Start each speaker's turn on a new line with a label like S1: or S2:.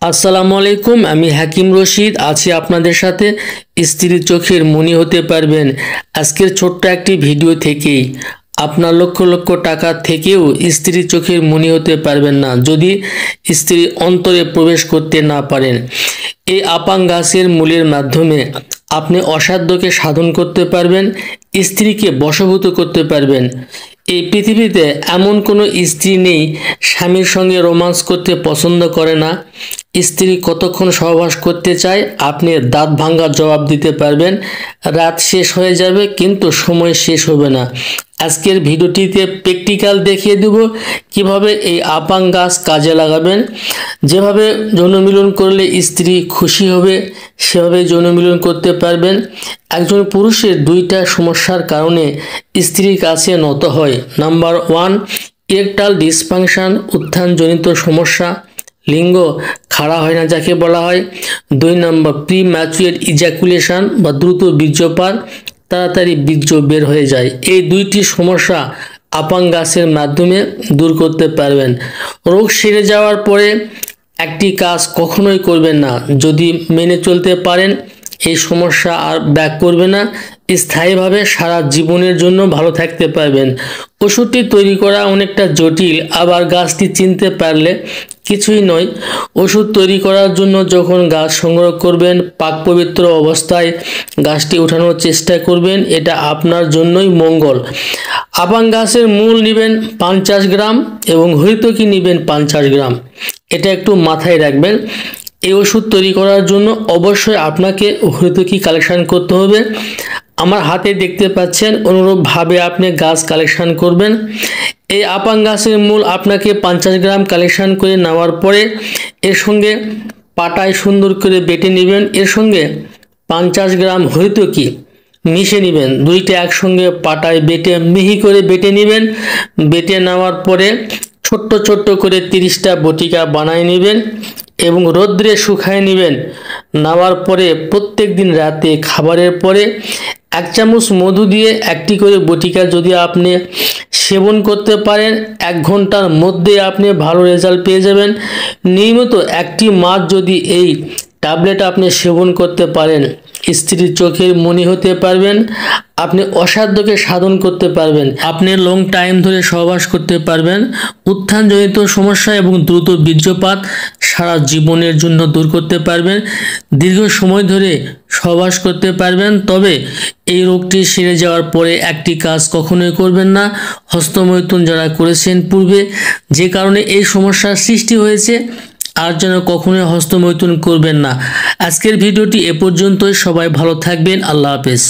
S1: আসসালামু আলাইকুম। আমি হাকিম রশিদ আছি আপনাদের সাথে। স্ত্রীর চোখের মণি হতে পারবেন আজকের ছোট্ট একটি ভিডিও থেকেই। আপনার লক্ষ লক্ষ টাকা থেকেও স্ত্রীর চোখের মণি হতে পারবেন না যদি স্ত্রী অন্তরে প্রবেশ করতে না পারেন। এই আপাং গাছের মূলের মাধ্যমে আপনি অসাধ্যকে সাধন করতে পারবেন, স্ত্রীকে বশীভূত করতে পারবেন। এই পৃথিবীতে এমন কোনো স্ত্রী নেই স্বামীর সঙ্গে রোমান্স করতে পছন্দ করে না। স্ত্রী কতক্ষণ সহবাস করতে চায় আপনি দাঁত ভাঙা জবাব দিতে পারবেন। রাত শেষ হয়ে যাবে কিন্তু সময় শেষ হবে না। আজকের ভিডিওটিতে প্র্যাকটিক্যাল দেখিয়ে দেব কিভাবে এই আপাং গাছ কাজে লাগাবেন। যেভাবে যৌনমিলন করলে স্ত্রী খুশি হবে সেভাবে যৌনমিলন করতে পারবেন। একজন পুরুষের দুইটা সমস্যার কারণে স্ত্রীর কাছে নত হয়। নাম্বার 1, ইরেকটাইল ডিসফাংশন, উত্থানজনিত সমস্যা, লিঙ্গ খাড়া হয় না যাকে বলা হয়। 2 নম্বর, প্রিম্যাচুয়ার ইজাকুলেশন বা দ্রুত বীর্যপাত, তাড়াতাড়ি বীর্য বের হয়ে যায়। এই দুইটি সমস্যা আপাং গাছের মাধ্যমে দূর করতে পারবেন। রোগ সেরে যাওয়ার পরে একটি কাজ কখনোই করবেন না। যদি মেনে চলতে পারেন এই সমস্যা আর ব্যাক করবে না, স্থায়ীভাবে সারা জীবনের জন্য ভালো থাকতে পারবেন। ওষুধটি তৈরি করা অনেকটা জটিল, আবার গাছটি চিনতে পারলে কিছুই নয়। ওষুধ তৈরি করার জন্য যখন গাছ সংগ্রহ করবেন পাক পবিত্র অবস্থায় গাছটি উঠানোর চেষ্টা করবেন, এটা আপনার জন্যই মঙ্গল। আপাং গাছের মূল নেবেন 50 গ্রাম এবং হরিতকি নেবেন 50 গ্রাম। এটা একটু মাথায় রাখবেন। এই ওষুধ তৈরি করার জন্য অবশ্যই আপনাকে হরিতকি কালেকশন করতে হবে। আমার হাতে দেখতে পাচ্ছেন, অনুরূপভাবে আপনি গাছ কালেকশন করবেন। এই আপাং গাছের মূল আপনাকে 50 গ্রাম কালেকশন করে নেওয়ার পরে এর সঙ্গে পাটায় সুন্দর করে বেটে নেবেন। এর সঙ্গে 50 গ্রাম হরিতকি মিশে নেবেন। দুইটা একসঙ্গে পাটায় বেটে মিহি করে বেটে নেবেন। বেটে নেওয়ার পরে ছোট্ট ছোট্ট করে 30টা বটিকা বানিয়ে নেবেন এবং রোদ্রে শুকায় নেবেন। নেওয়ার পরে প্রত্যেক দিন রাতে খাবারের পরে 1 চামচ মধু দিয়ে একটি করে বটিকা যদি আপনি সেবন করতে পারেন 1 ঘন্টার মধ্যে আপনি ভালো রেজাল্ট পেয়ে যাবেন। নিয়মিত একটি মাস যদি এই ট্যাবলেট আপনি সেবন করতে পারেন স্ত্রীর চোখের মণি হতে পারবেন, আপনি অসাধ্যকে সাধন করতে পারবেন, আপনি লং টাইম ধরে সহবাস করতে পারবেন। উত্থানজনিত সমস্যা এবং দ্রুত বীর্যপাত সারা জীবনের জন্য দূর করতে পারবেন। দীর্ঘ সময় ধরে সহবাস করতে পারবেন। তবে এই রোগটি সেরে যাওয়ার পরে একটি কাজ কখনোই করবেন না, হস্তমৈথুন যারা করেছেন পূর্বে যে কারণে এই সমস্যার সৃষ্টি হয়েছে আর যেন কখনোই হস্তমৈথুন করবেন না। আজকের ভিডিওটি এ পর্যন্তই। সবাই ভালো থাকবেন। আল্লাহ হাফেজ।